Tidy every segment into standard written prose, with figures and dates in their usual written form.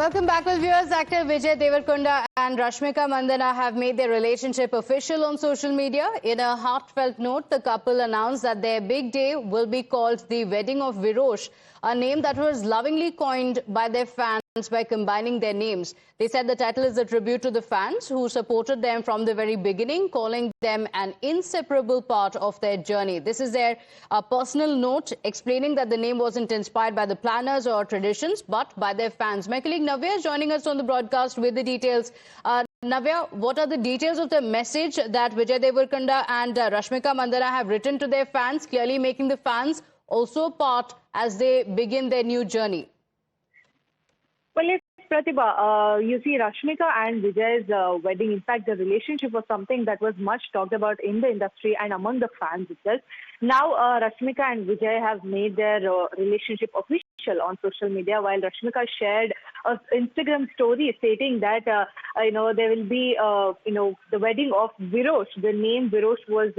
Welcome back, well, viewers. Actor Vijay Deverakonda and Rashmika Mandanna have made their relationship official on social media. In a heartfelt note, the couple announced that their big day will be called the Wedding of Virosh, a name that was lovingly coined by their fans by combining their names. They said the title is a tribute to the fans who supported them from the very beginning, calling them an inseparable part of their journey. This is their personal note explaining that the name wasn't inspired by the planners or traditions, but by their fans. My colleague Navya is joining us on the broadcast with the details. Navya, what are the details of the message that Vijay Deverakonda and Rashmika Mandanna have written to their fans, clearly making the fans also part as they begin their new journey? Well, yes, Pratibha, you see Rashmika and Vijay's wedding, in fact, the relationship was something that was much talked about in the industry and among the fans itself. Now, Rashmika and Vijay have made their relationship official on social media, while Rashmika shared an Instagram story stating that, there will be, the wedding of Virosh. The name Virosh was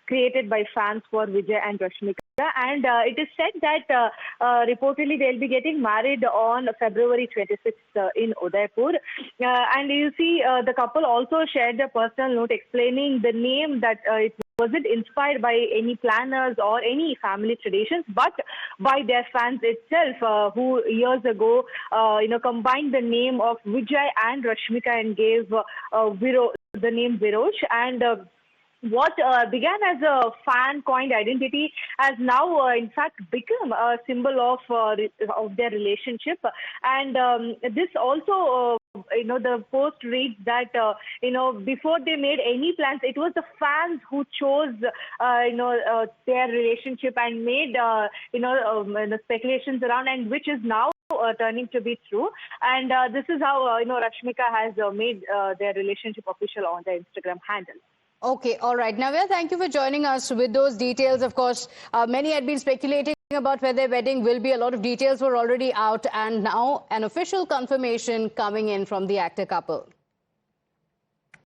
created by fans for Vijay and Rashmika. And it is said that reportedly they'll be getting married on February 26th in Udaipur. And you see, the couple also shared a personal note explaining the name that it wasn't inspired by any planners or any family traditions, but by their fans itself, who years ago, combined the name of Vijay and Rashmika and gave the name Virosh. And what began as a fan-coined identity has now, in fact, become a symbol of their relationship. And this also, the post reads that, before they made any plans, it was the fans who chose, their relationship and made, speculations around, and which is now turning to be true. And this is how, Rashmika has made their relationship official on their Instagram handle. Okay, all right. Navya, thank you for joining us with those details. Of course, many had been speculating about where their wedding will be. A lot of details were already out, and now an official confirmation coming in from the actor couple.